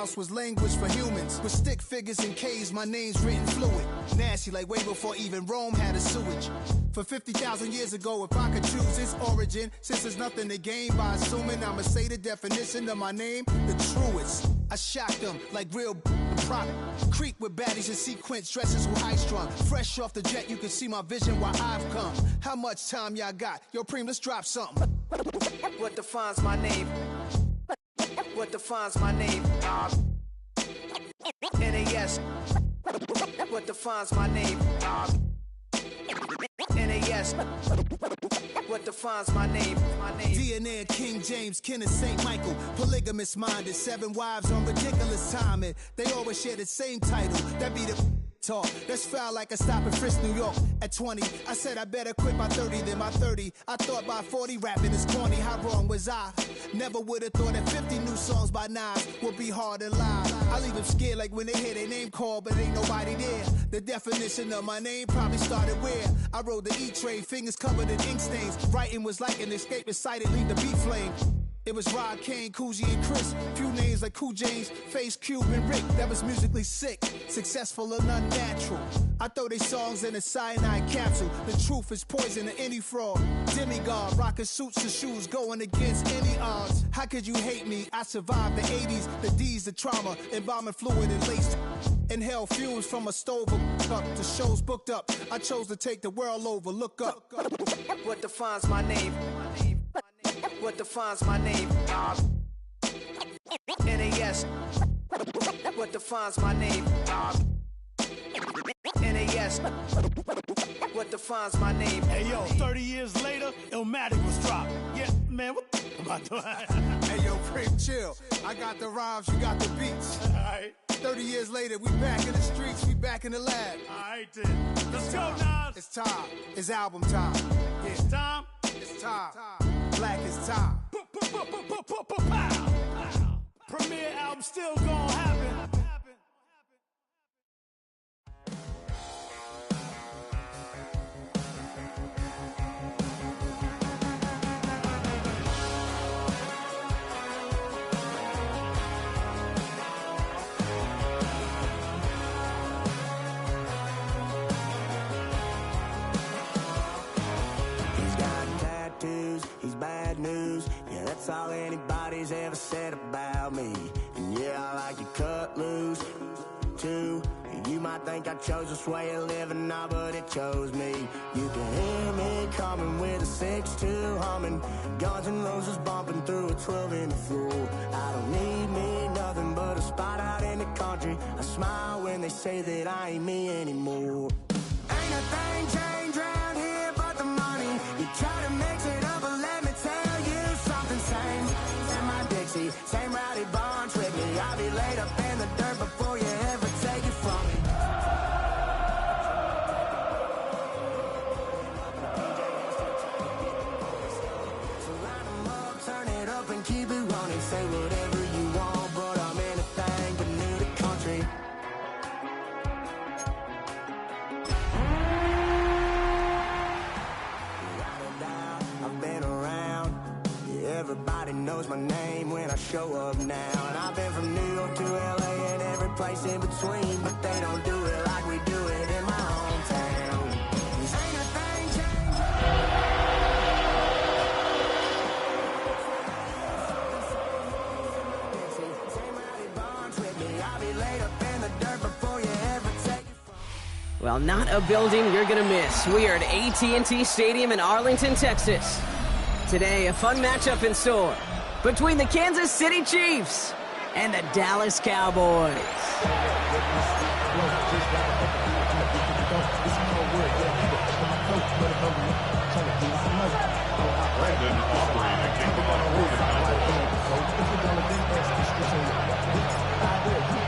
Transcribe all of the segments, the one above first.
mouse was language for humans. With stick figures and K's, my name's written fluid. Nasty like way before even Rome had a sewage. For 50,000 years ago, if I could choose its origin, since there's nothing to gain by assuming, I'ma say the definition of my name, the truest. I shocked them like real product. Creep with baddies in sequence, dresses with high strung. Fresh off the jet, you can see my vision where I've come. How much time y'all got? Yo, Preem, let's drop something. What defines my name? What defines my name? NAS. What defines my name? NAS. What defines my name? DNA of King James, kin of St. Michael. Polygamous minded, 7 wives on ridiculous timing. They always share the same title. That be the talk. That's foul like a stop in Frisk, New York. At 20, I said I better quit by 30 than my 30. I thought by 40 rapping is corny. How wrong was I? Never would have thought that 50 new songs by Nas would be hard to lie. I leave them scared like when they hear their name called, but ain't nobody there. The definition of my name probably started where I rode the E-Train, fingers covered in ink stains. Writing was like an escape excited, leave the beat flame. It was Rod Kane, Coogee, and Chris. Few names like Cool James, Face, Cube, and Rick. That was musically sick, successful and unnatural. I throw they songs in a cyanide capsule. The truth is poison to any fraud. Demigod, rocking suits and shoes, going against any odds. How could you hate me? I survived the 80s, the D's, the trauma, embalming fluid and laced. Inhale fumes from a stove up to shows booked up. I chose to take the world over. Look up. What defines my name? What defines my name? NAS. What defines my name? NAS. What defines my name? Hey yo, 30 years later, Illmatic was dropped. Yeah, man, what am I doing? Hey yo, Preem, chill. I got the rhymes, you got the beats. Alright. 30 years later, we back in the streets, we back in the lab. Alright then. Let's go, Nas. It's time. It's album time. Yeah. It's time. It's time. Black is time. Premiere album still gonna happen. That's all anybody's ever said about me. And yeah, I like to cut loose, too. You might think I chose this way of living now, but it chose me. You can hear me coming with a 6-2 humming, Guns N' Roses bumping through a 12-inch floor. I don't need me nothing but a spot out in the country. I smile when they say that I ain't me anymore. Ain't a thing changed around here but the money. You try to mix it up, but let me tell you something. Same my Dixie, same rowdy bunch with me. I'll be laid up in the dirt before you ever take it from me. So line 'em up, turn it up and keep it running. Say whatever you want, but I'm anything but new to country. I've been around. Everybody knows my name when I show up now. And I've been from New York to LA and every place in between, but they don't do it like we do it in my hometown. Ain't a thing changed. Same rowdy bunch with me. I'll be laid up in the dirt before you ever take it from me. Well, not a building you're going to miss. We are at AT&T Stadium in Arlington, Texas. Today, a fun matchup in store between the Kansas City Chiefs and the Dallas Cowboys.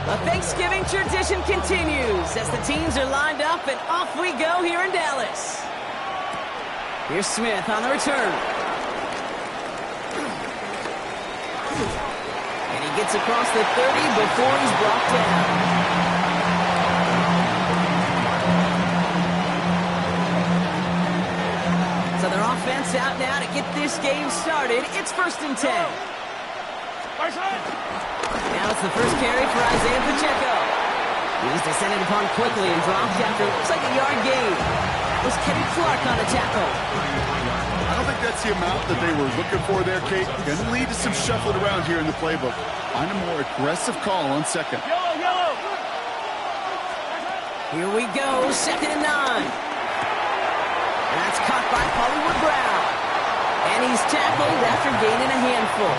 A Thanksgiving tradition continues as the teams are lined up and off we go here in Dallas. Here's Smith on the return. And he gets across the 30 before he's brought down. So their offense out now to get this game started. It's 1st and 10. Now it's the first carry for Isaiah Pacheco. He's descended upon quickly and dropped after looks like a yard gain. It was Kenny Clark on a tackle. I don't think that's the amount that they were looking for there, Kate. Going to lead to some shuffling around here in the playbook. Find a more aggressive call on second. Here we go, 2nd and 9. That's caught by Hollywood Brown. And he's tackled after gaining a handful.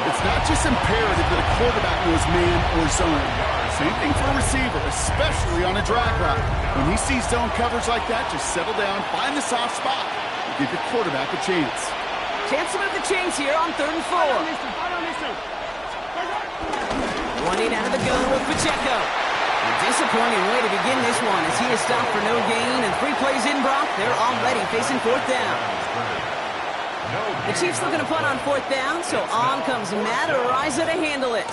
It's not just imperative that a quarterback knows man or zone. Same thing for a receiver, especially on a drag route. When he sees zone coverage like that, just settle down, find the soft spot, and give your quarterback a chance. Chance to move the chains here on 3rd and 4. Running out of the gun with Pacheco. A disappointing way to begin this one as he is stopped for no gain, and 3 plays in, Brock. They're already facing 4th down. The Chiefs looking to punt on 4th down, so on comes Matt Araiza to handle it.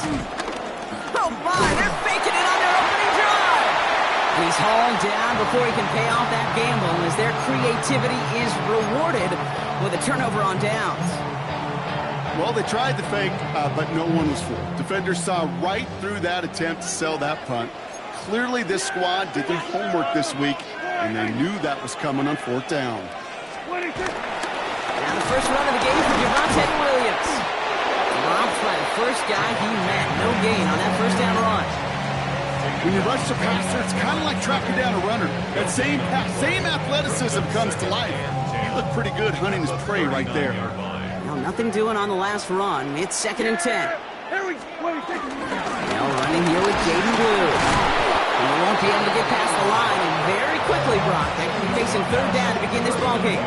Oh my, they're faking it on their opening drive. He's hauled down before he can pay off that gamble as their creativity is rewarded with a turnover on downs. Well, they tried the fake, but no one was fooled. Defenders saw right through that attempt to sell that punt. Clearly, this squad did their homework this week, and they knew that was coming on 4th down. Now the first run of the game for Javonte Williams. Dropped by the first guy he met. No gain on that 1st down run. When you rush the passer, it's kind of like tracking down a runner. That same athleticism comes to life. You look pretty good hunting his prey right there. Now nothing doing on the last run. It's 2nd and 10. Now running here with Jaden Blue. He won't be able to get past the line, and very quickly, Brock, they will be facing 3rd down to begin this ballgame.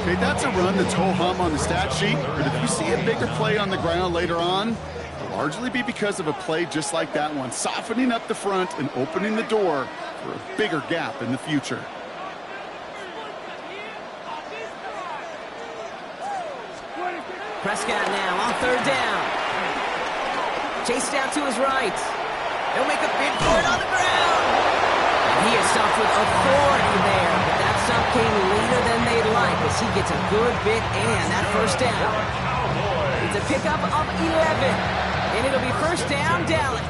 Okay, that's a run that's ho-hum on the stat sheet, but if you see a bigger play on the ground later on, it'll largely be because of a play just like that one, softening up the front and opening the door for a bigger gap in the future. Prescott now on 3rd down. Chased out to his right. He'll make a bid for it on the ground. And he is stopped with authority there. But that stop came later than they'd like as he gets a good bit and that 1st down. It's a pickup of 11. And it'll be 1st down, Dallas.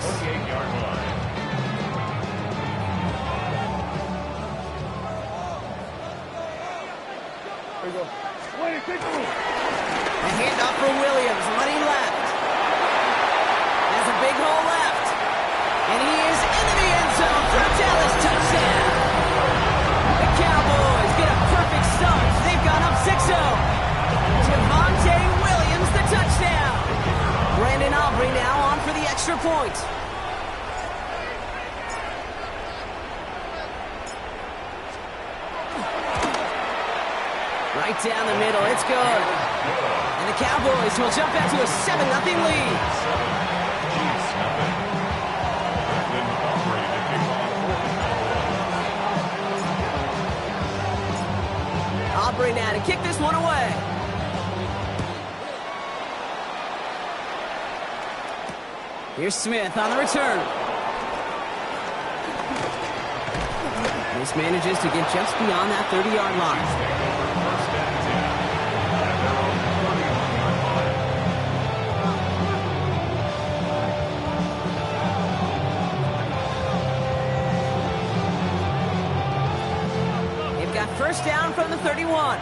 A handoff for Williams, running left. Has a big hole left. And he is into the end zone for a Dallas touchdown. The Cowboys get a perfect start. They've gone up 6-0. Javonte Williams, the touchdown. Brandon Aubrey now on for the extra point. Right down the middle, it's good. And the Cowboys will jump out to a 7-0 lead. Aubrey now to kick this one away. Here's Smith on the return. This manages to get just beyond that 30-yard line. First down from the 31.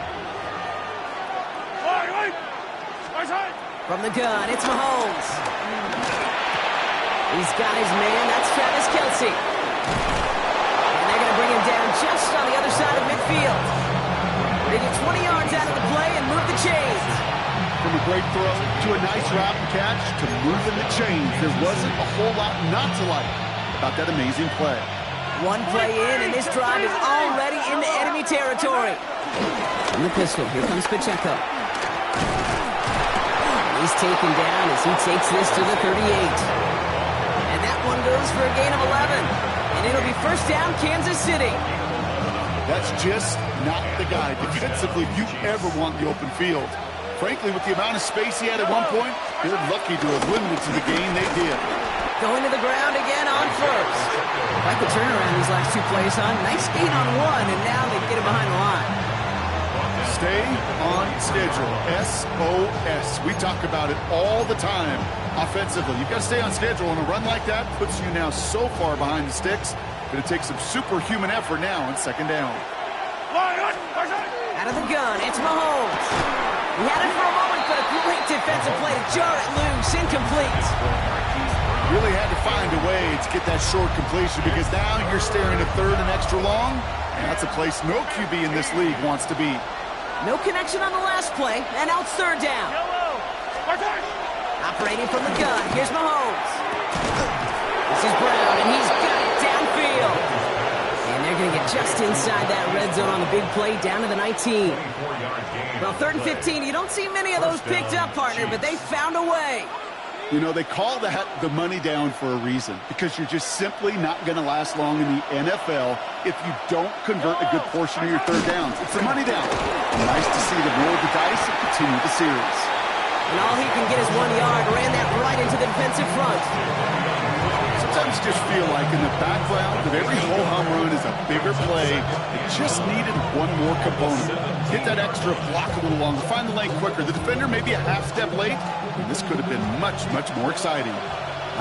From the gun, it's Mahomes. He's got his man, that's Travis Kelce. And they're going to bring him down just on the other side of midfield. They get 20 yards out of the play and move the chains. From a great throw to a nice route and catch to moving the chains, there wasn't a whole lot not to like about that amazing play. One play in, and this drive is already into enemy territory. From the pistol, here comes Pacheco. He's taken down as he takes this to the 38. And that one goes for a gain of 11. And it'll be 1st down, Kansas City. That's just not the guy defensively you ever want the open field. Frankly, with the amount of space he had at one point, they're lucky to have limited to the gain they did. Going to the ground again on 1st. Like the turnaround these last 2 plays, huh? Nice gain on 1, and now they get him behind the line. Stay on schedule. SOS. We talk about it all the time offensively. You've got to stay on schedule, and a run like that puts you now so far behind the sticks. Going to take some superhuman effort now on second down. Out of the gun, it's Mahomes. He had it for a moment, but a great defensive play to jar it loose. Incomplete. Really had to find a way to get that short completion, because now you're staring at third and extra long, and that's a place no QB in this league wants to be. No connection on the last play, and now it's third down. Operating from the gun, here's Mahomes. This is Brown, and he's got it downfield. And they're going to get just inside that red zone on the big play, down to the 19. Well, 3rd and 15, you don't see many of those picked up, partner, but they found a way. You know, they call that the money down for a reason, because you're just simply not going to last long in the NFL if you don't convert a good portion of your third downs. It's the money down. Nice to see them roll the dice and continue the series. And all he can get is 1 yard, ran that right into the defensive front. Sometimes you just feel like in the background of every ho-hum run is a bigger play. It just needed one more component. Get that extra block a little longer, find the lane quicker. The defender may be a half step late, and this could have been much, much more exciting.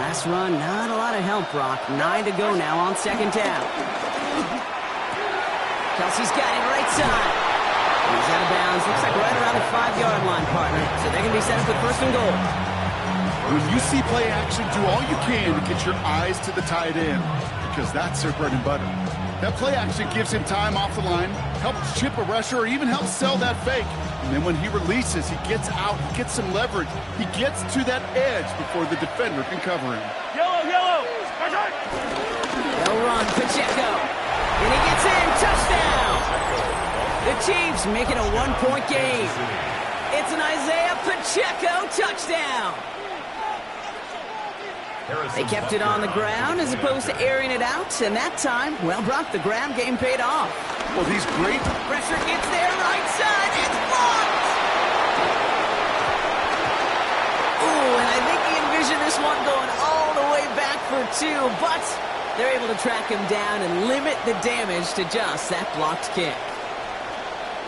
Last run, not a lot of help, Brock. 9 to go now on second down. Kelsey's got it right side. He's out of bounds. Looks like right around the 5-yard line, partner. So they're going to be set up with first and goal. When you see play action, do all you can to get your eyes to the tight end, because that's their bread and butter. That play action gives him time off the line, helps chip a rusher, or even helps sell that fake. And then when he releases, he gets out, he gets some leverage. He gets to that edge before the defender can cover him. Yellow! They'll run Pacheco. And he gets in. Touchdown! The Chiefs make it a 1-point game. It's an Isaiah Pacheco touchdown. They kept it on the ground as opposed to airing it out, and that time, well, Brock, the ground game paid off. Well, these great... Pressure gets there, right side, it's blocked! Ooh, and I think he envisioned this one going all the way back for 2, but they're able to track him down and limit the damage to just that blocked kick.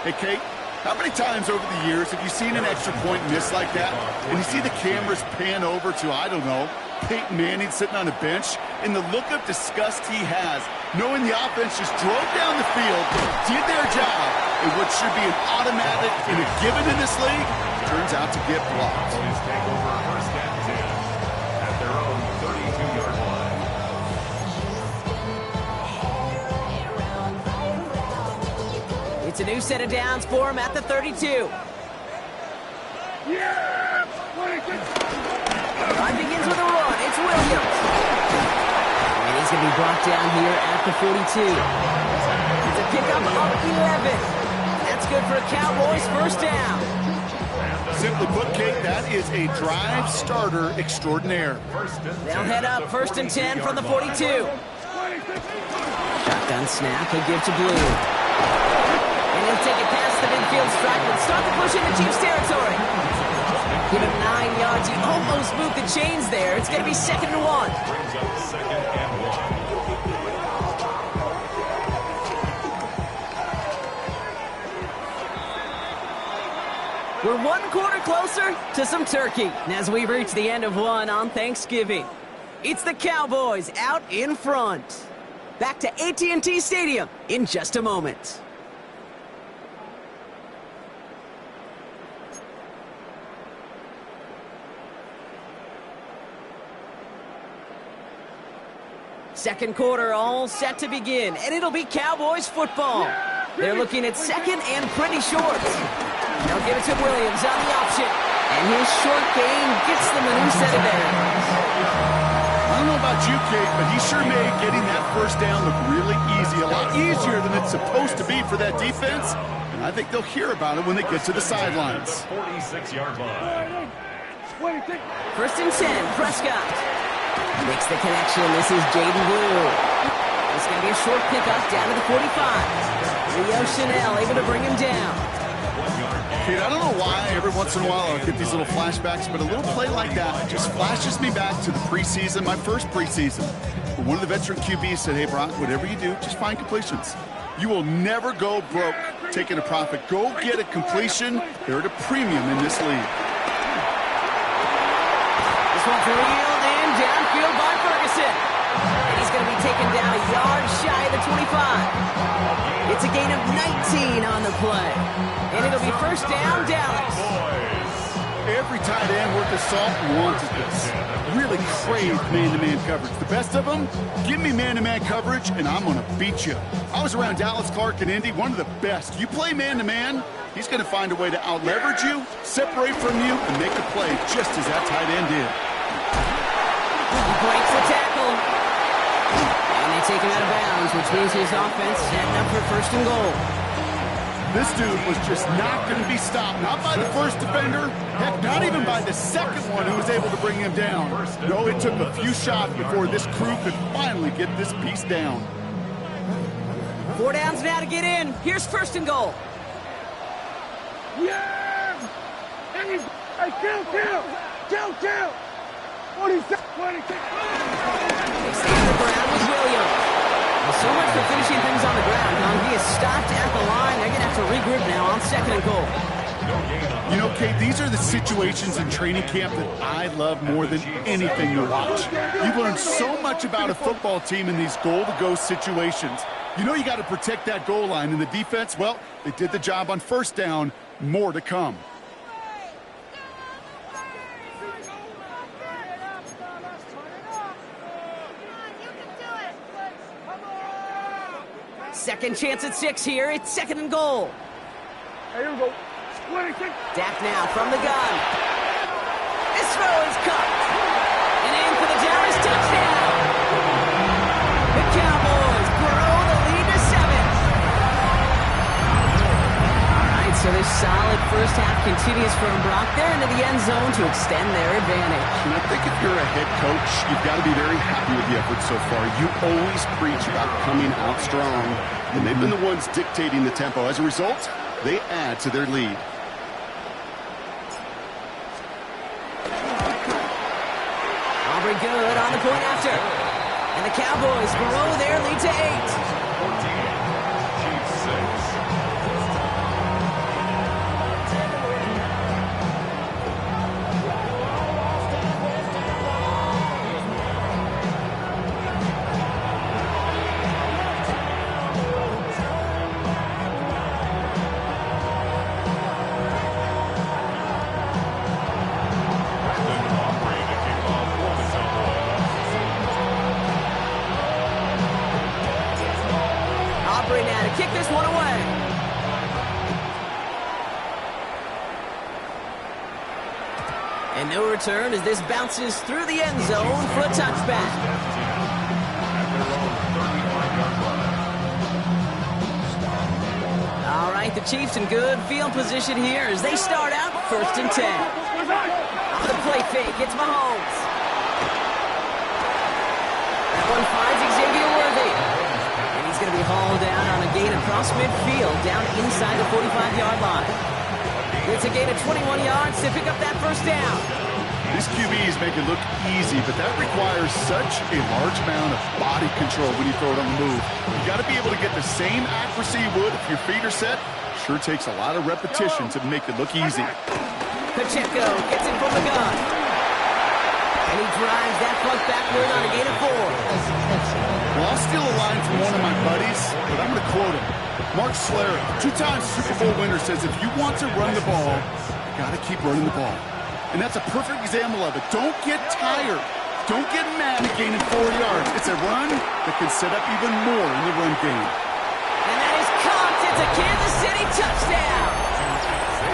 Hey, Kate, how many times over the years have you seen an extra point miss like that, and you see the cameras pan over to, I don't know, Peyton Manning sitting on a bench, and the look of disgust he has, knowing the offense just drove down the field, did their job, and what should be an automatic and a given in this league turns out to get blocked. Take over first and 10 at their own 32-yard line. It's a new set of downs for him at the 32. Drive begins with a run. It's Williams. And he's going to be brought down here at the 42. It's a pickup of 11. That's good for a Cowboys first down. Simply put, Kate, that is a drive starter extraordinaire. They'll head up first and 10 from the 42. Shotgun snap, he'll give to Blue. And he'll take it past the midfield stripe and start to push into Chiefs territory. Give him 9 yards. He almost moved the chains there. It's going to be 2nd and 1. Brings up 2nd and 1. We're 1 quarter closer to some turkey as we reach the end of one on Thanksgiving. It's the Cowboys out in front. Back to AT&T Stadium in just a moment. Second quarter all set to begin, and it'll be Cowboys football. They're looking at second and pretty short. They'll give it to Williams on the option, and his short game gets them a new set of downs. I don't know about you, Kate, but he sure made getting that first down look really easy, a lot easier than it's supposed to be for that defense, and I think they'll hear about it when they get to the sidelines. 46-yard line. First and 10, Prescott. Makes the connection. This is Jaden Blue. It's going to be a short pickup down to the 45. Rio Chanel able to bring him down. Kate, I don't know why every once in a while I'll get these little flashbacks, but a little play like that just flashes me back to the preseason, my first preseason. One of the veteran QBs said, hey, Brock, whatever you do, just find completions. You will never go broke taking a profit. Go get a completion. They're at a premium in this league. This one's reeled in downfield by Ferguson. And he's going to be taken down a yard shy of the 25. It's a gain of 19 on the play. And it'll be first down, Dallas. Every tight end worth of salt wanted this. Really craved man-to-man coverage. The best of them, give me man-to-man coverage, and I'm going to beat you. I was around Dallas Clark and Indy, one of the best. You play man-to-man, he's going to find a way to out-leverage you, separate from you, and make a play just as that tight end did. He breaks the tackle. And they take him out of bounds, which means his offense setting up for first and goal. This dude was just not going to be stopped. Not by the first defender. Heck, not even by the second one who was able to bring him down. No, it took a few shots before this crew could finally get this piece down. 4 downs now to get in. Here's first and goal. Yeah! Hey, kill! 46. They stay on the ground with Williams. Well, so much for finishing things on the ground, huh? He is stopped at the line. They're going to have to regroup now on second and goal. You know, Kate, these are the situations in training camp that I love more than anything to watch. You learn so much about a football team in these goal-to-go situations. You know you got to protect that goal line, and the defense, well, they did the job on first down. More to come. Second chance at 6 here. It's second and goal. Here we go. 26. Dak now from the gun. This throw is caught. And in for the Dallas touchdown. The Cowboys grow the lead to 7. All right, so this solid first half continues from Brock. They're into the end zone to extend their advantage. And I think if you're a head coach, you've got to be very happy with the effort so far. You always preach about coming out strong, and they've been the ones dictating the tempo. As a result, they add to their lead. Aubrey good on the point after. And the Cowboys grow their lead to 8. 14, Chiefs 6. Kick this one away. And no return as this bounces through the end zone for a touchback. All right, the Chiefs in good field position here as they start out first and 10. Off the play fake, it's Mahomes. That one finds Xavier Worthy. He's going to be hauled down on a gain across midfield, down inside the 45-yard line. It's a gain of 21 yards to pick up that first down. These QBs make it look easy, but that requires such a large amount of body control when you throw it on the move. You got to be able to get the same accuracy you would if your feet are set. Sure takes a lot of repetition to make it look easy. Pacheco gets it from the gun. And he drives that puck backward on a gain of 4. Well, I'll steal a line from one of my buddies, but I'm going to quote him. Mark Schlereth, 2-time Super Bowl winner, says if you want to run the ball, you got to keep running the ball. And that's a perfect example of it. Don't get tired. Don't get mad at gaining 4 yards. It's a run that can set up even more in the run game. And that is caught. It's a Kansas City touchdown.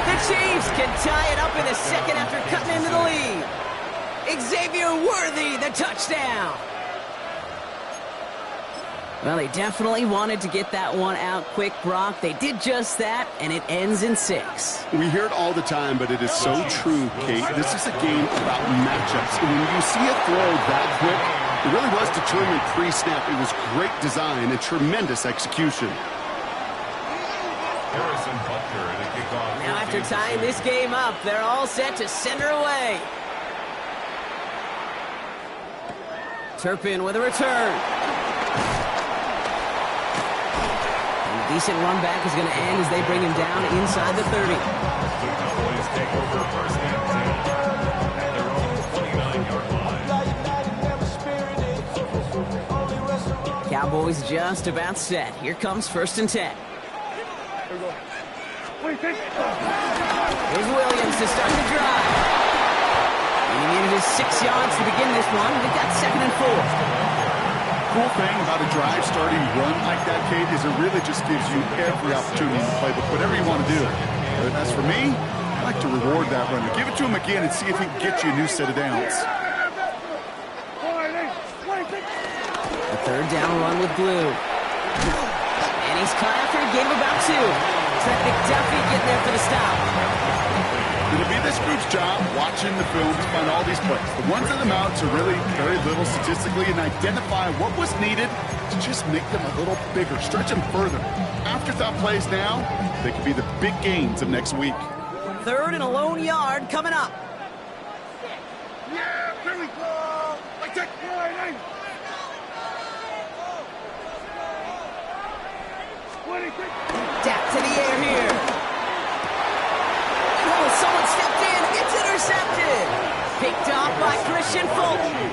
The Chiefs can tie it up in the second after cutting into the lead. Xavier Worthy, the touchdown. Well, they definitely wanted to get that one out quick, Brock. They did just that, and it ends in 6. We hear it all the time, but it is so true, Kate. This is a game about matchups. And when you see a throw that quick, it really was determined pre-snap. It was great design and tremendous execution. Harrison Butker at a kickoff. Now, after tying this game up, they're all set to send her away. Turpin with a return. Decent run back is going to end as they bring him down inside the 30. The Cowboys take over first and 10 at their own 29-yard line. Cowboys just about set. Here comes first and 10. Here's Williams to start the drive. And he needed his 6 yards to begin this one. They got 2nd and 4. Cool thing about a drive starting run like that, Kate, is it really just gives you every opportunity to play whatever you want to do. But as for me, I like to reward that runner. Give it to him again and see if he can get you a new set of downs. A 3rd down run with Blue. And he's caught after a gain of about 2. Trent McDuffie getting there for the stop. It'll be this group's job watching the film to find all these plays. The ones that amount to really very little statistically and identify what was needed to just make them a little bigger, stretch them further. Afterthought plays now, they could be the big gains of next week. 3rd and a lone yard coming up. Yeah, here we go. Like that. Tap to the air here. Oh, someone stepped in. It's intercepted. Picked off by Christian Fulton.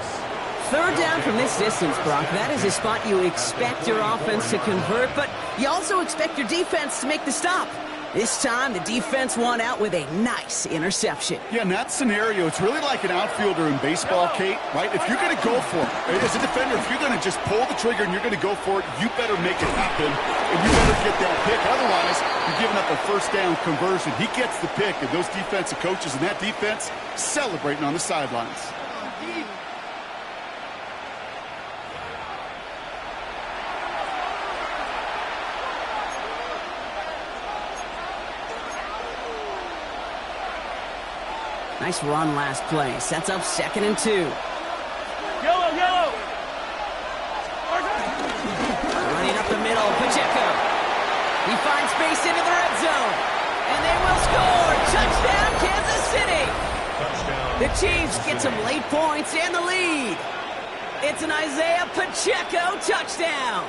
3rd down from this distance, Brock. That is a spot you expect your offense to convert, but you also expect your defense to make the stop. This time, the defense won out with a nice interception. Yeah, in that scenario, it's really like an outfielder in baseball, Kate, right? If you're going to go for it, as a defender, if you're going to just pull the trigger and you're going to go for it, you better make it happen, and you better get that pick. Otherwise, you're giving up a 1st down conversion. He gets the pick, and those defensive coaches and that defense celebrating on the sidelines. Nice run last play. Sets up 2nd and 2. Yellow. Running up the middle, Pacheco. He finds space into the red zone. And they will score. Touchdown, Kansas City. Touchdown. The Chiefs get some late points and the lead. It's an Isaiah Pacheco touchdown.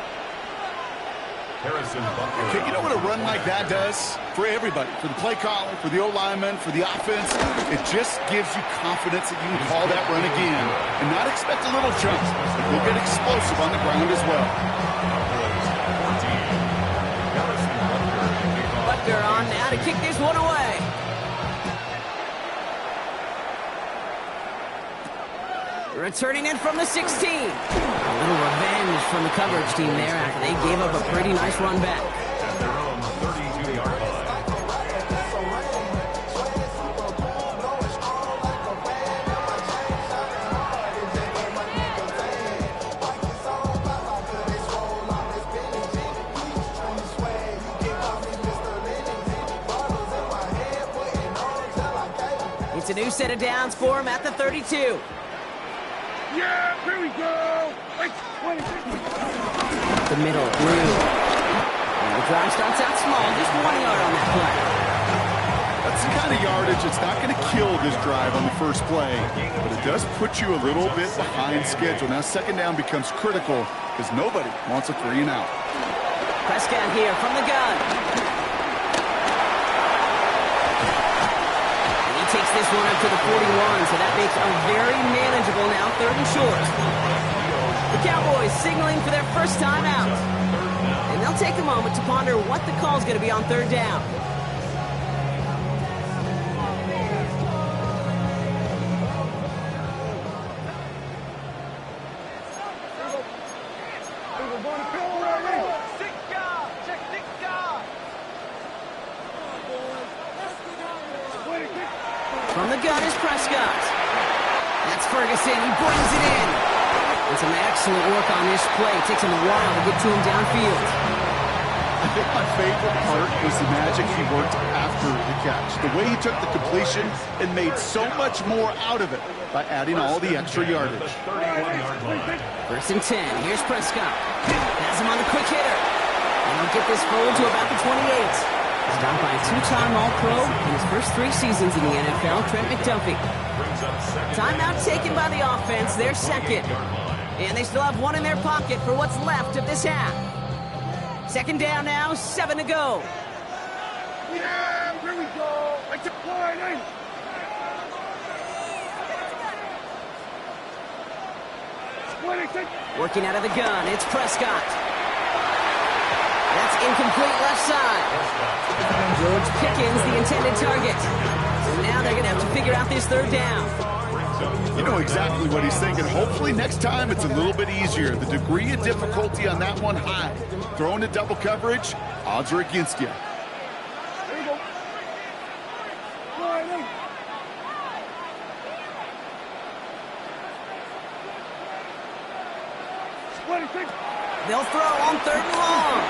Harrison Butker. Okay, you know what a run like that does? For everybody, for the play caller, for the O-lineman, for the offense, it just gives you confidence that you can call that run again and not expect a little jump. You'll get explosive on the ground as well. Butker on now to kick this one away. Returning in from the 16. A little revenge from the coverage team there after they gave up a pretty nice run back. At their own 32-yard line. It's a new set of downs for him at the 32. Yeah, here we go. The middle, Blue. And the drive starts out small, just 1 yard on that play. That's the kind of yardage that's not going to kill this drive on the first play, but it does put you a little bit behind schedule. Now 2nd down becomes critical because nobody wants a 3 and out. Prescott here from the gun. And he takes this one up to the 41, so that makes a very manageable now 3rd and short. The Cowboys signaling for their first time out. And they'll take a moment to ponder what the call is going to be on 3rd down. From the gun is Prescott. That's Ferguson. He brings it in. And some excellent work on this play. It takes him a while to get to him downfield. I think my favorite part was the magic he worked after the catch. The way he took the completion and made so much more out of it by adding all the extra yardage. 31-yard line. 1st and 10. Here's Prescott. Has him on the quick hitter. And he'll get this forward to about the 28. Stopped by a 2-time All-Pro in his first 3 seasons in the NFL, Trent McDuffie. Timeout taken by the offense, their 2nd. And they still have 1 in their pocket for what's left of this half. Second down now, 7 to go. Yeah, here we go. It's a play. Working out of the gun, it's Prescott. That's incomplete left side. George Pickens, the intended target. So now they're going to have to figure out this third down. You know exactly what he's thinking. Hopefully next time it's a little bit easier. The degree of difficulty on that one high. Throwing to double coverage, odds are against you. There you go. Play. They'll throw on 3rd and long.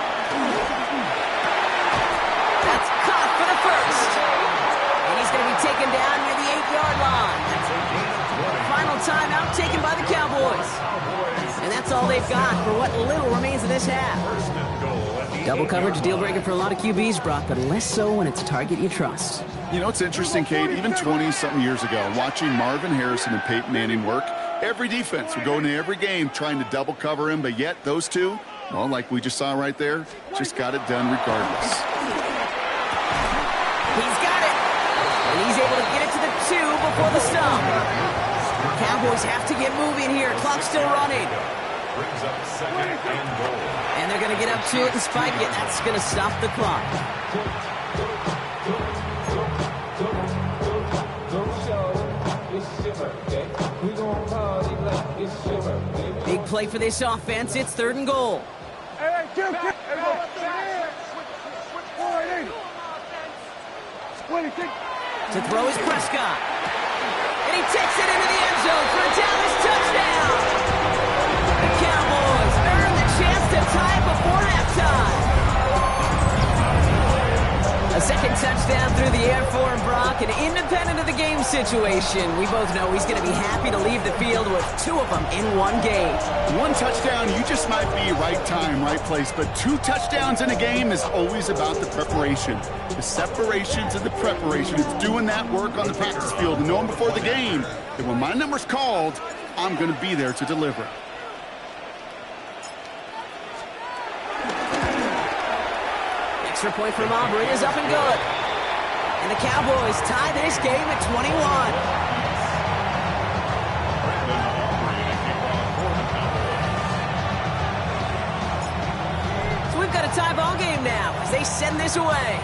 That's caught for the first. And he's going to be taken down near the 8-yard line. Final timeout taken by the Cowboys. And that's all they've got for what little remains of this half. Double coverage, deal breaker for a lot of QBs, Brock, but less so when it's a target you trust. You know, it's interesting, Kate, even 20-something years ago, watching Marvin Harrison and Peyton Manning work, every defense would go into every game trying to double cover him, but yet those two, well, like we just saw right there, just got it done regardless. He's got it. And he's able to get it to the 2 before the stop. The Cowboys have to get moving here. Clock's still running. Brings up 2nd and goal. And they're going to get up to it and spike it. That's going to stop the clock. Big play for this offense. It's 3rd and goal. To throw is Prescott. And he takes it into the end zone for a Dallas touchdown. The Cowboys earn the chance to tie before halftime. A second touchdown through the air for him, Brock, and independent of the game situation, we both know he's going to be happy to leave the field with 2 of them in one game. One touchdown, you just might be right time, right place, but 2 touchdowns in a game is always about the preparation. The separations and the preparation. It's doing that work on the practice field and knowing before the game that when my number's called, I'm going to be there to deliver. Extra point from Aubrey is up and good. And the Cowboys tie this game at 21. So we've got a tie ball game now as they send this away.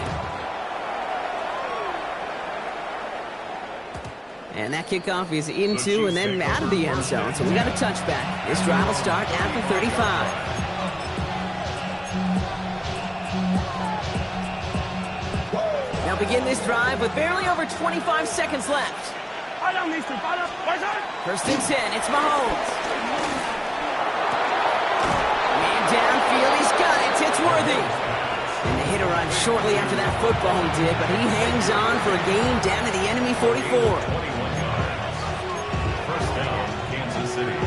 And that kickoff is into and then out of the end zone. So we got a touchback. This drive will start after 35. They'll begin this drive with barely over 25 seconds left. First and 10, it's Mahomes. Man downfield, he's got it, it's Worthy. And the hit arrived shortly after that football he did, but he hangs on for a gain down to the enemy 44. First down, Kansas City.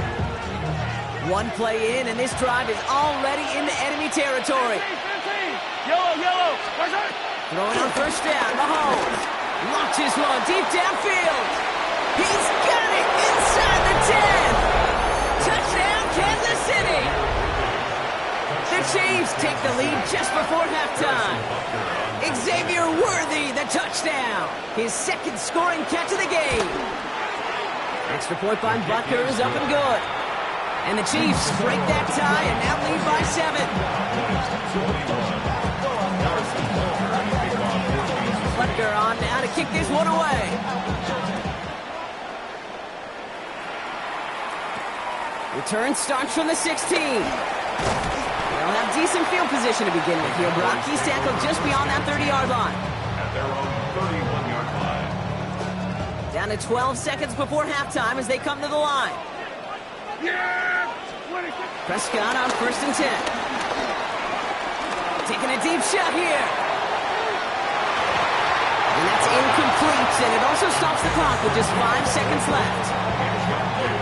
One play in, and this drive is already into enemy territory. Yellow. Throwing on first down, Mahomes launches one deep downfield. He's got it inside the 10. Touchdown, Kansas City. The Chiefs take the lead just before halftime. Xavier Worthy, the touchdown. His second scoring catch of the game. Extra point by Butker is up and good. And the Chiefs break that tie and now lead by 7. Butker on now to kick this one away. Return starts from the 16. They'll have decent field position to begin with here, Brock. He's tackled just beyond that 30-yard line. At their own 31-yard line. Down to 12 seconds before halftime as they come to the line. Prescott on first and 10. Taking a deep shot here. And that's incomplete, and it also stops the clock with just 5 seconds left.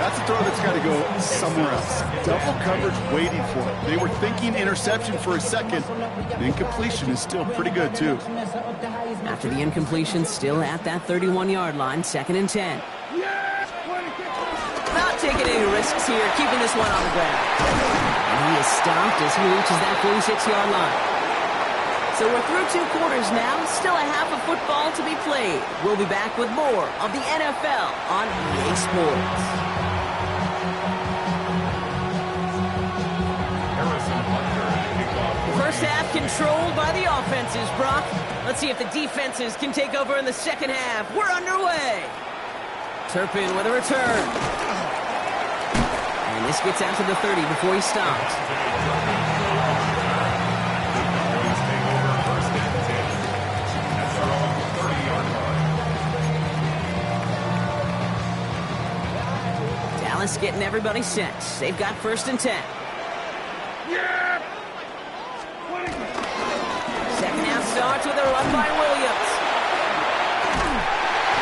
That's a throw that's got to go somewhere else. Double coverage waiting for it. They were thinking interception for a second. The incompletion is still pretty good, too. After the incompletion, still at that 31-yard line, second and 10. Not taking any risks risks here, keeping this one on the ground. And he is stopped as he reaches that 46-yard line. So we're through 2 quarters now. Still a half of football to be played. We'll be back with more of the NFL on EA Sports. First half controlled by the offenses, Brock. Let's see if the defenses can take over in the second half. We're underway. Turpin with a return. And this gets out to the 30 before he stops. Dallas getting everybody set. They've got 1st and 10. Yeah! Second half starts with a run by Williams.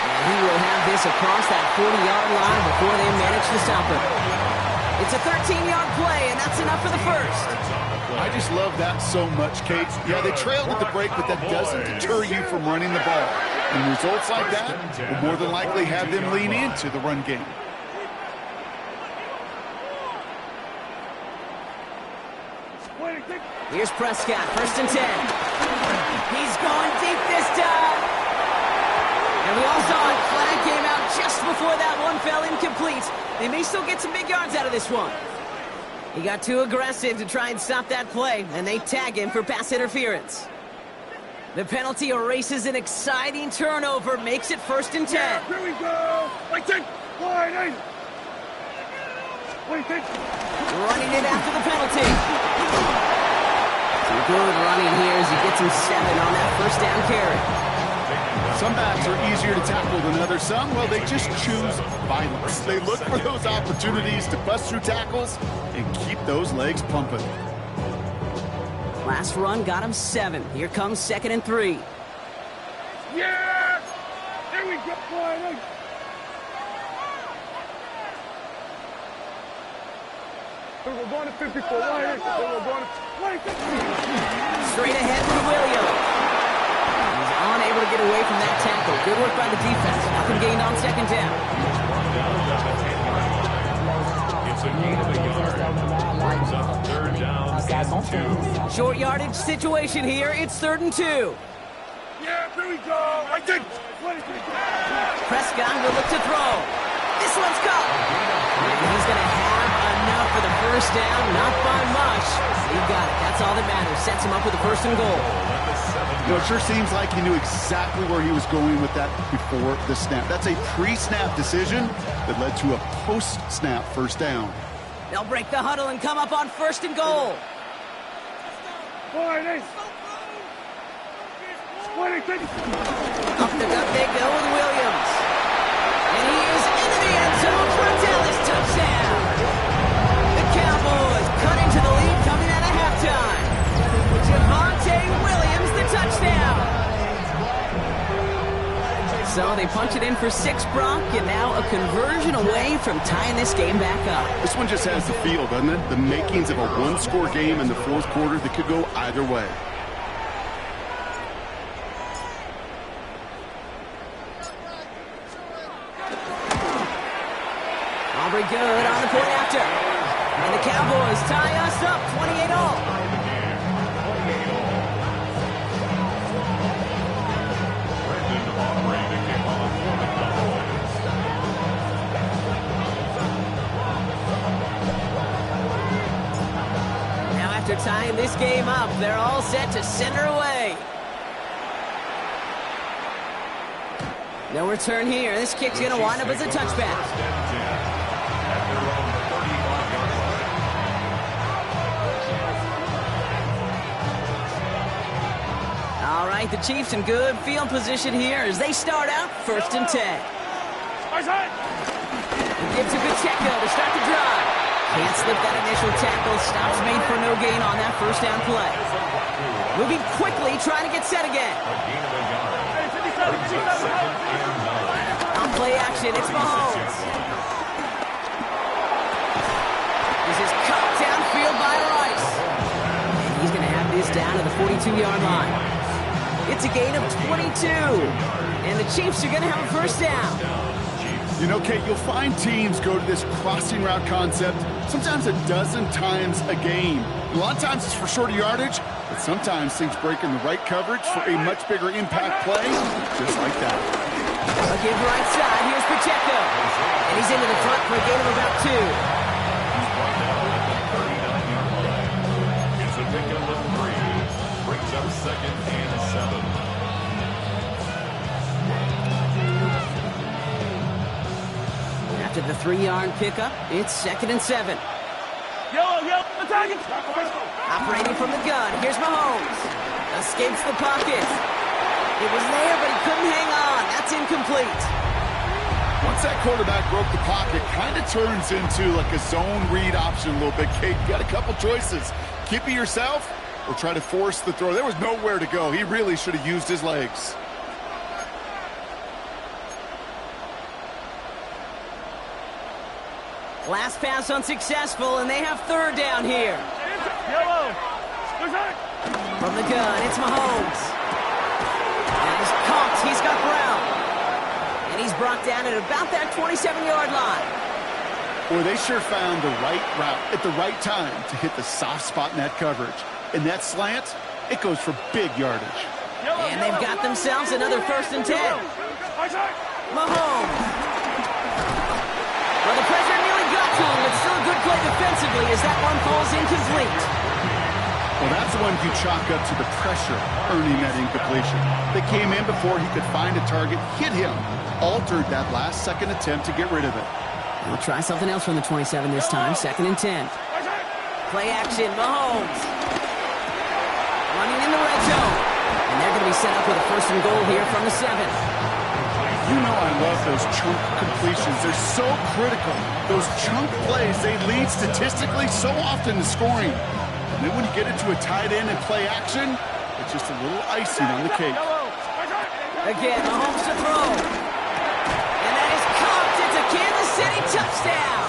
And he will have this across that 40-yard line before they manage to stop him. It's a 13-yard play, and that's enough for the first. I just love that so much, Kate. Yeah, they trailed at the break, but that doesn't deter you from running the ball. And results like that will more than likely have them lean into the run game. Here's Prescott, 1st and 10. He's going deep this time. And we all saw it. Flag came out just before that one fell incomplete. They may still get some big yards out of this one. He got too aggressive to try and stop that play, and they tag him for pass interference. The penalty erases an exciting turnover, makes it 1st and 10. Yeah, here we go! Waiting! Running it after the penalty. Some good running here as he gets him 7 on that 1st down carry. Some backs are easier to tackle than others. Some, well, they just choose violence. They look for those opportunities to bust through tackles and keep those legs pumping. Last run got him 7. Here comes 2nd and 3. Yeah! Here we go, boy! We're going to 54. We're going to... Straight ahead for Williams. He's unable to get away from that tackle. Good work by the defense. Nothing gained on 2nd down. It's a gain of a yard. Brings up 3rd down and 2. Short yardage situation here. It's 3rd and 2. Yeah, here we go. Prescott will look to throw. This one's caught. And he's going to have enough for the 1st down. Not by much. He got it. That's all that matters. Sets him up with a 1st and goal. You know, it sure seems like he knew exactly where he was going with that before the snap. That's a pre-snap decision that led to a post-snap 1st down. They'll break the huddle and come up on 1st and goal. Up the gut they go with Williams. And he is into the end zone for a Dallas touchdown. The Cowboys cut into the lead coming out of halftime. Javonte Williams, the touchdown. So they punch it in for 6, Brock, and now a conversion away from tying this game back up. This one just has the feel, doesn't it? The makings of a 1-score game in the 4th quarter that could go either way. Aubrey good on the point after. And the Cowboys tie us up 28-all. Now after tying this game up, they're all set to send her away. No return here. This kick's going to wind up as a touchback. All right, the Chiefs in good field position here as they start out 1st and 10. Gives a good check, though, to start the drive. Can't slip that initial tackle. Stops made for no gain on that 1st down play. Moving quickly, trying to get set again. On play action, it's Mahomes. This is cut downfield by Rice. And he's going to have this down to the 42-yard line. It's a gain of 22. And the Chiefs are going to have a 1st down. You know, Kate, you'll find teams go to this crossing route concept sometimes a dozen times a game. A lot of times it's for shorter yardage, but sometimes things break in the right coverage for a much bigger impact play, just like that. A give right side, here's Pacheco. And he's into the front for a gain of about 2. He's brought down at the 39-yard line. It's a pickup of 3. Brings up 2nd and 7. After the 3-yard pickup, it's 2nd and 7. Yellow, attacking! Operating from the gun, here's Mahomes. Escapes the pocket. It was there, but he couldn't hang on. That's incomplete. Once that quarterback broke the pocket, kind of turns into like a zone read option a little bit, Kate. You got a couple choices. Keep it yourself or try to force the throw. There was nowhere to go. He really should have used his legs. Last pass unsuccessful, and they have 3rd down here. Yellow! From the gun, it's Mahomes. And he's caught. He's got ground. And he's brought down at about that 27-yard line. Boy, they sure found the right route at the right time to hit the soft spot in that coverage. And that slant, it goes for big yardage. And they've got themselves another 1st and 10. Mahomes. Well, the pressure nearly got to him, but still a good play defensively as that one falls incomplete. Well, that's the one you chalk up to the pressure earning that incompletion. They came in before he could find a target, hit him, altered that last-second attempt to get rid of it. We'll try something else from the 27 this time, 2nd and 10. Play action, Mahomes. Running in the red zone. And they're going to be set up with a 1st and goal here from the 7. You know I love those chunk completions. They're so critical. Those chunk plays, they lead statistically so often to scoring. And then when you get into a tight end and play action, it's just a little icing on the cake. Again, Mahomes to throw. And that is caught. It's a Kansas City touchdown.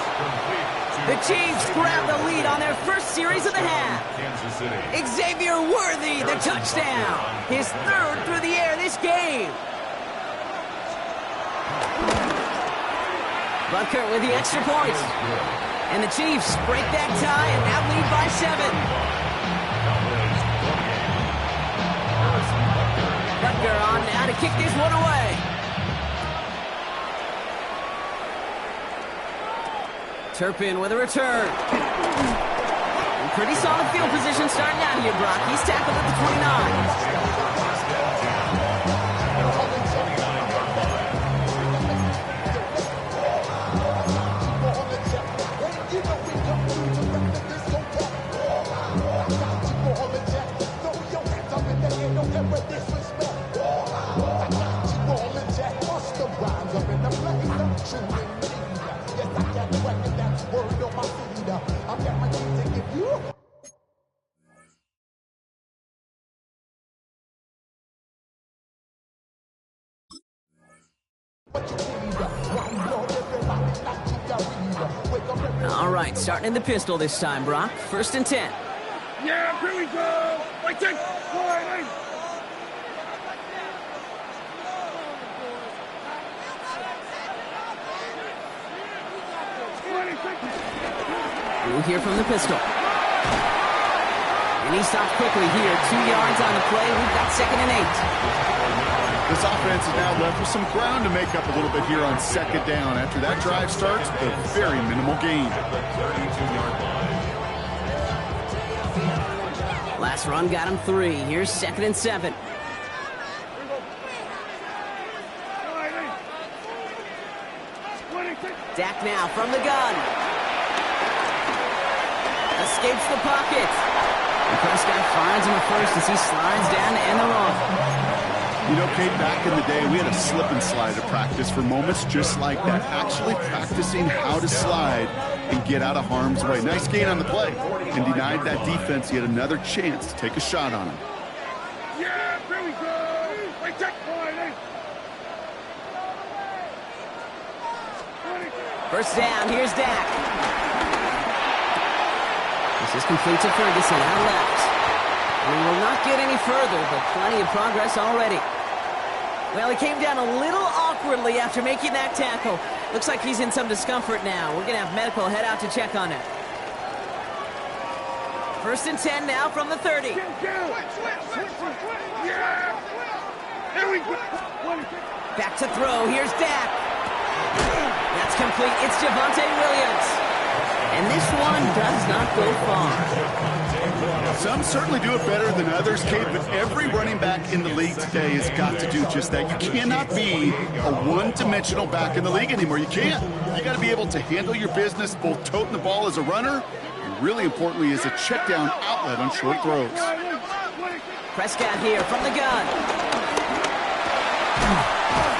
The Chiefs grab the lead on their first series of the half. Xavier Worthy, the touchdown. His 3rd through the air this game. Butker with the extra point. And the Chiefs break that tie and now lead by 7. Butker on now to kick this one away. Turpin with a return. And pretty solid field position starting out here, Brock. He's tackled at the 29. All right, starting in the pistol this time, Brock. 1st and 10. Yeah, here we go! Like that! We'll hear from the pistol. And he stops quickly here. 2 yards on the play. We've got 2nd and 8. This offense is now left with some ground to make up a little bit here on 2nd down. After that drive starts, a very minimal gain. Last run got him 3. Here's 2nd and 7. Dak now from the gun. Escapes the pocket. And Prescott finds him at 1st as he slides down to end the run. You know, Kate, back in the day, we had a slip and slide at practice for moments just like that. Actually practicing how to slide and get out of harm's way. Nice gain on the play. And denied that defense yet another chance to take a shot on him. Yeah, here we go! Like that! 1st down, here's Dak. This is complete to Ferguson out left. We will not get any further, but plenty of progress already. Well, he came down a little awkwardly after making that tackle. Looks like he's in some discomfort now. We're going to have medical head out to check on him. 1st and 10 now from the 30. Back to throw. Here's Dak. That's complete. It's Javonte Williams. And this one does not go far. Some certainly do it better than others, Kate, but every running back in the league today has got to do just that. You cannot be a one-dimensional back in the league anymore. You can't. You got to be able to handle your business, both toting the ball as a runner, and really importantly as a check-down outlet on short throws. Prescott here from the gun.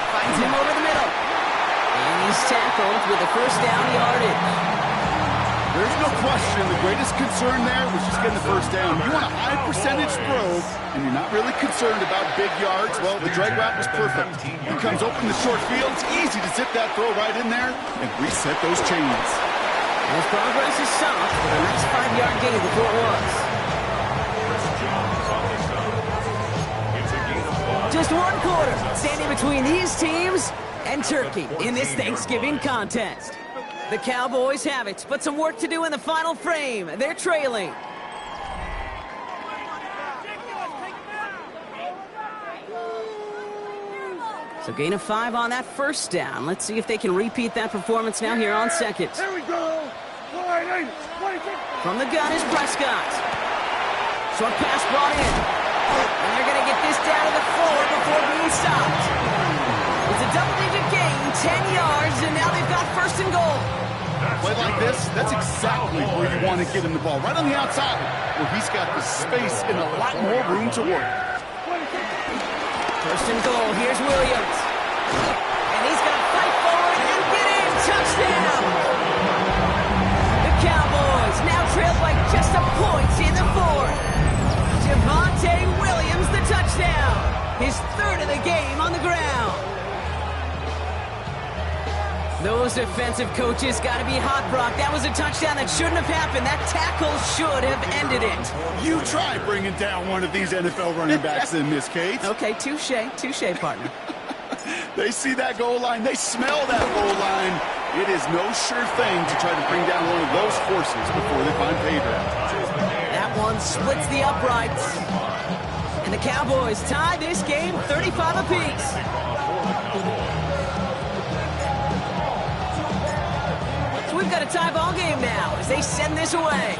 Finds him over the middle. And he's tackled with the first down yardage. There's no question the greatest concern there was just getting the first down. You want a high percentage throw, and you're not really concerned about big yards. Well, the drag route was perfect. He comes open the short field. It's easy to zip that throw right in there and reset those chains. His progress is soft, but a nice 5-yard gain before it was. Just 1 quarter, standing between these teams and Turkey in this Thanksgiving contest. The Cowboys have it, but some work to do in the final frame. They're trailing. So gain of 5 on that first down. Let's see if they can repeat that performance now here on second. Here we go. From the gun is Prescott. Short pass brought in. And they're going to get this down to the 4 before being stopped. It's a double-digit gain, 10 yards, and now they've got 1st and goal. Play like this, that's exactly where you want to get him the ball, right on the outside, where he's got the space and a lot more room to work. 1st and goal, here's Williams. And he's going to fight forward and get in, touchdown! The Cowboys now trail by just a point in the 4th. Javonte Williams, the touchdown. His 3rd of the game on the ground. Those defensive coaches got to be hot, Brock. That was a touchdown that shouldn't have happened. That tackle should have ended it. You try bringing down one of these NFL running backs in, Miss Kate. Okay, touche, partner. They see that goal line. They smell that goal line. It is no sure thing to try to bring down one of those horses before they find pay dirt. That one splits the uprights. And the Cowboys tie this game 35 apiece. We've got a tie ball game now as they send this away.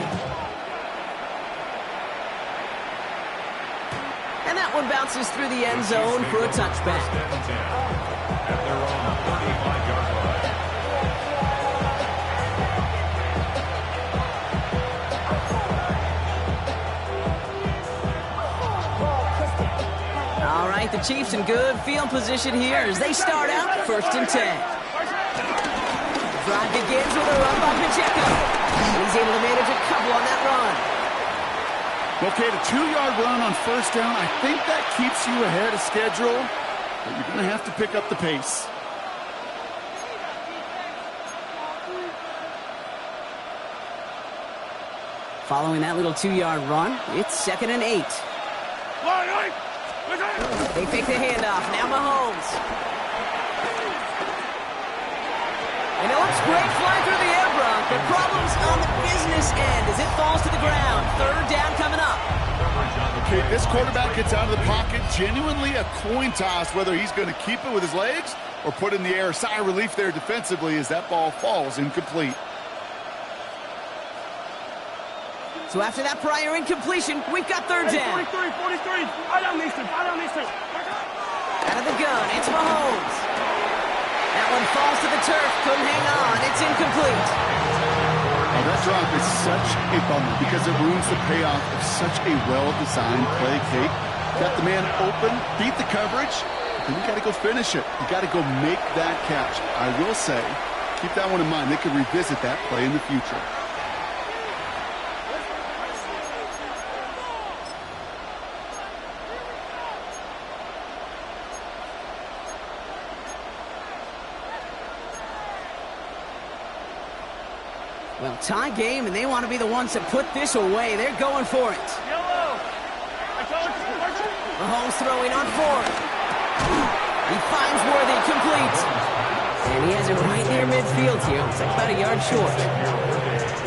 And that one bounces through the end zone for a touchback. All right, the Chiefs in good field position here as they start out 1st and 10. Drive begins with a run by Pacheco. He's able to manage a couple on that run. Okay, the 2-yard run on 1st down, I think that keeps you ahead of schedule, but you're going to have to pick up the pace. Following that little 2-yard run, it's 2nd and 8. They fake the handoff. Now Mahomes. And it looks great flying through the air, Brock, but problems on the business end as it falls to the ground. 3rd down coming up. Okay, this quarterback gets out of the pocket. Genuinely a coin toss whether he's going to keep it with his legs or put it in the air. Sigh of relief there defensively as that ball falls incomplete. So after that prior incompletion, we've got 3rd down. 43. Out of the gun, it's Mahomes. That one falls to the turf, couldn't hang on, it's incomplete. Oh, that drop is such a bummer because it ruins the payoff of such a well-designed play, Kate. Got the man open, beat the coverage, then you got to go finish it. You got to go make that catch. I will say, keep that one in mind. They could revisit that play in the future. Well, tie game, and they want to be the ones that put this away. They're going for it. Mahomes throwing on 4th. He finds Worthy, complete. And he has it right near midfield here. It's like about a yard short.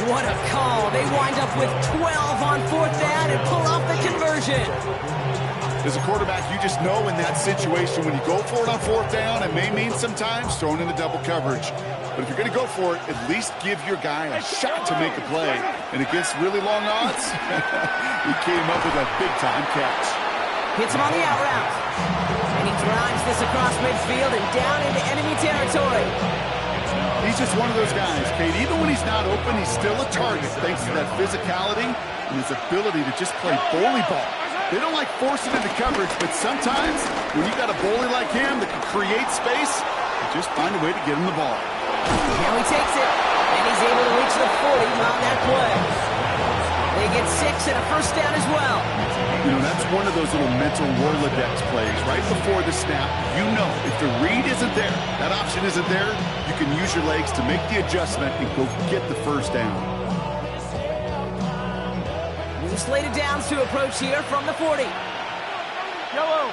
What a call. They wind up with 12 on 4th down and pull off the conversion. As a quarterback, you just know in that situation when you go for it on 4th down, it may mean sometimes throwing in the double coverage. But if you're going to go for it, at least give your guy a shot to make a play. And against really long odds, he came up with a big-time catch. Hits him on the out route. And he drives this across midfield and down into enemy territory. He's just one of those guys, Kate. Even when he's not open, he's still a target thanks to that physicality and his ability to just play bully ball. They don't like forcing into coverage, but sometimes when you got a bully like him that can create space, you just find a way to get him the ball. Now he takes it, and he's able to reach the 40 on that play. They get 6 and a first down as well. You know, that's one of those little mental Rolodex plays. Right before the snap, you know if the read isn't there, that option isn't there, you can use your legs to make the adjustment and go get the first down. New slated downs to approach here from the 40. Yellow.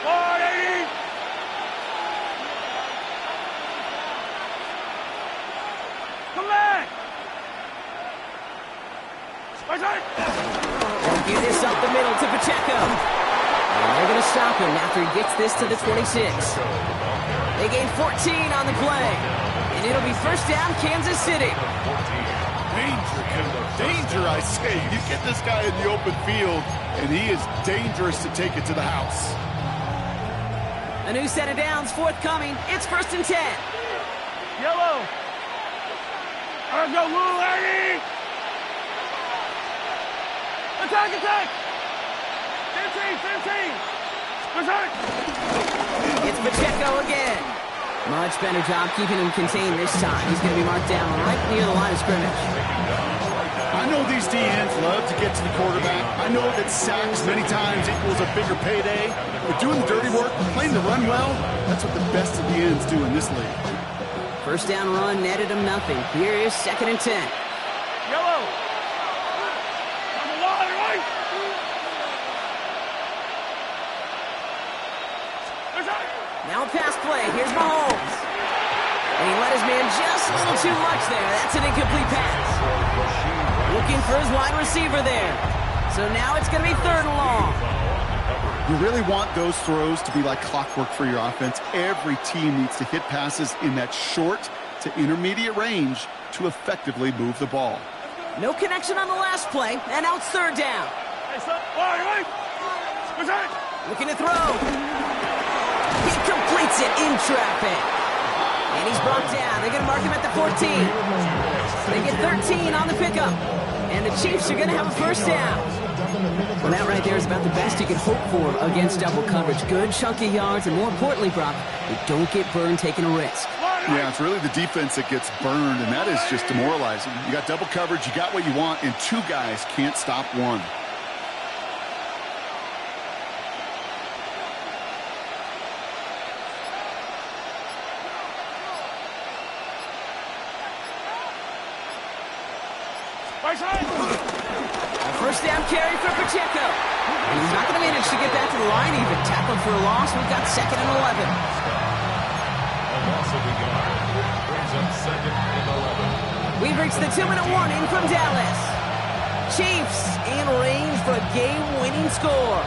480. Come back. They'll give this up the middle to Pacheco. And they're going to stop him after he gets this to the 26. They gain 14 on the play. And it'll be first down, Kansas City. Danger, I say. You get this guy in the open field, and he is dangerous to take it to the house. A new set of downs forthcoming. It's 1st and 10. Yellow. Let's go, Lou, Eddie. Attack, attack. 15. Attack. It's Pacheco again. Much better job keeping him contained this time. He's going to be marked down right near the line of scrimmage. I know these DNs love to get to the quarterback. I know that sacks many times equals a bigger payday. But doing the dirty work, playing the run well, that's what the best of the ends do in this league. First down run netted him nothing. Here is 2nd and 10. Yellow. On the line, right. Attack. Now a pass play. Here's Mahomes. And he let his man just a little too much there. That's an incomplete pass. Looking for his wide receiver there. So now it's going to be 3rd and long. You really want those throws to be like clockwork for your offense. Every team needs to hit passes in that short to intermediate range to effectively move the ball. No connection on the last play, and now it's 3rd down. Hey, son. Right. Attack. Looking to throw. He completes it in traffic. And he's brought down. They're going to mark him at the 14. They get 13 on the pickup. And the Chiefs are going to have a first down. Well, that right there is about the best you can hope for against double coverage. Good chunky yards, and more importantly, Brock, they don't get burned taking a risk. Yeah, it's really the defense that gets burned, and that is just demoralizing. You got double coverage, you got what you want, and 2 guys can't stop one. A first down carry for Pacheco. And he's not going to manage to get back to the line even. Tackled for a loss. We've got 2nd and 11. A loss of the yard brings up 2nd and 11. We've reached the 2-minute warning from Dallas. Chiefs in range for a game-winning score.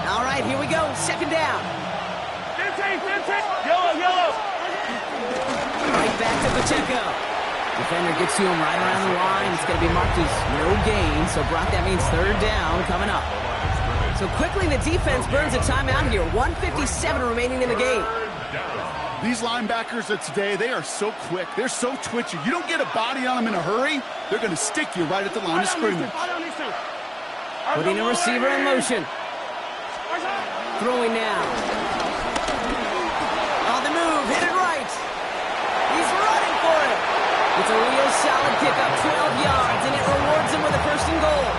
All right, here we go. 2nd down. 15. Yellow. Right back to Pacheco. Defender gets to him right around the line. It's going to be marked as no gain. So, Brock, that means 3rd down coming up. So quickly the defense burns a timeout here. 1:57 remaining in the game. These linebackers of today, they are so quick. They're so twitchy. You don't get a body on them in a hurry, they're going to stick you right at the line of scrimmage. Putting a receiver in motion. Throwing now. On the move, hit it right. He's running for it. It's a real solid pickup, 12 yards, and it rewards him with a 1st and goal.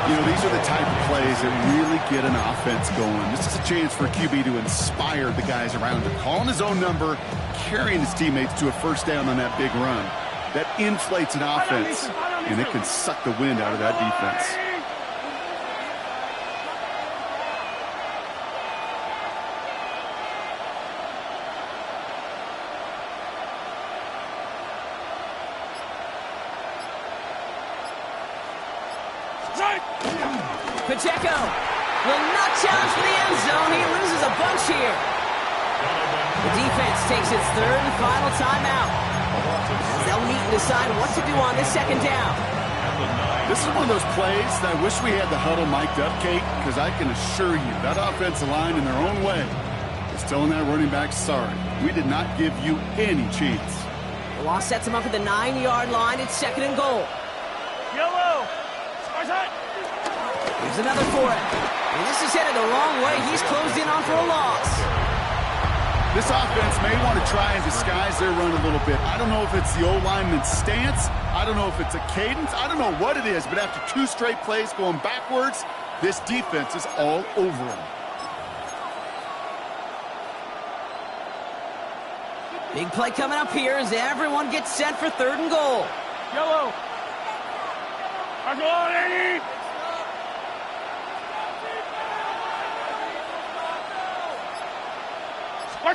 You know, these are the type of plays that really get an offense going. This is a chance for QB to inspire the guys around him. Calling his own number, carrying his teammates to a first down on that big run. That inflates an offense, and it can suck the wind out of that defense. Pacheco will not challenge for the end zone. He loses a bunch here. The defense takes its third and final timeout. They'll meet and decide what to do on this second down. This is one of those plays that I wish we had the huddle mic'd up, Kate, because I can assure you that offensive line in their own way is telling that running back, sorry, we did not give you any chance. The loss sets him up at the 9-yard line. It's second and goal. Yellow. Here's another for it. And this is headed the wrong way. He's closed in on for a loss. This offense may want to try and disguise their run a little bit. I don't know if it's the O-lineman's stance. I don't know if it's a cadence. I don't know what it is, but after 2 straight plays going backwards, this defense is all over them. Big play coming up here as everyone gets set for third and goal. Yellow. Come on, Eddie. They'll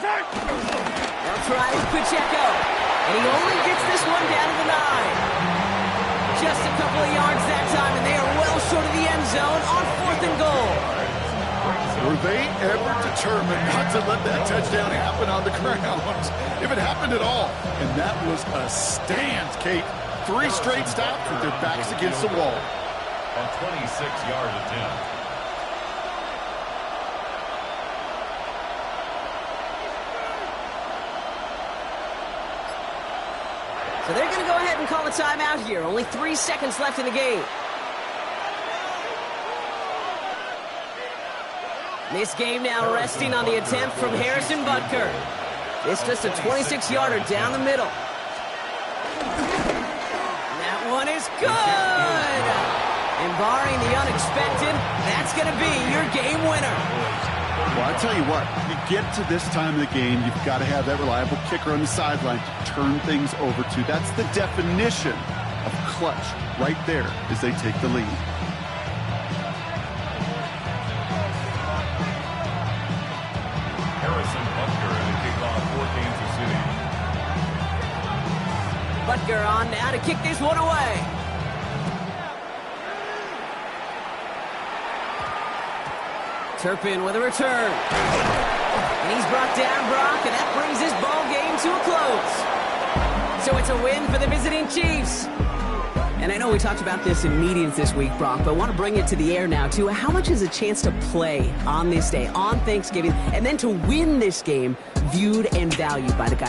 try with Pacheco, and he only gets this one down to the 9. Just a couple of yards that time, and they are well short of the end zone on fourth and goal. Were they ever determined not to let that touchdown happen on the ground? If it happened at all. And that was a stand, Kate. 3 straight stops with their backs against the wall. A 26-yard attempt. So they're going to go ahead and call a timeout here. Only 3 seconds left in the game. This game now resting on the attempt from Harrison Butker. It's just a 26-yarder down the middle. That one is good! And barring the unexpected, that's going to be your game winner. Well, I tell you what, you get to this time of the game, you've got to have that reliable kicker on the sideline to turn things over to. That's the definition of clutch right there as they take the lead. Harrison Butker in the kickoff for Kansas City. Butker on now to kick this one away. Turpin with a return. And he's brought down, Brock, and that brings this ball game to a close. So it's a win for the visiting Chiefs. And I know we talked about this in meetings this week, Brock, but I want to bring it to the air now, too. How much is a chance to play on this day, on Thanksgiving, and then to win this game viewed and valued by the guys?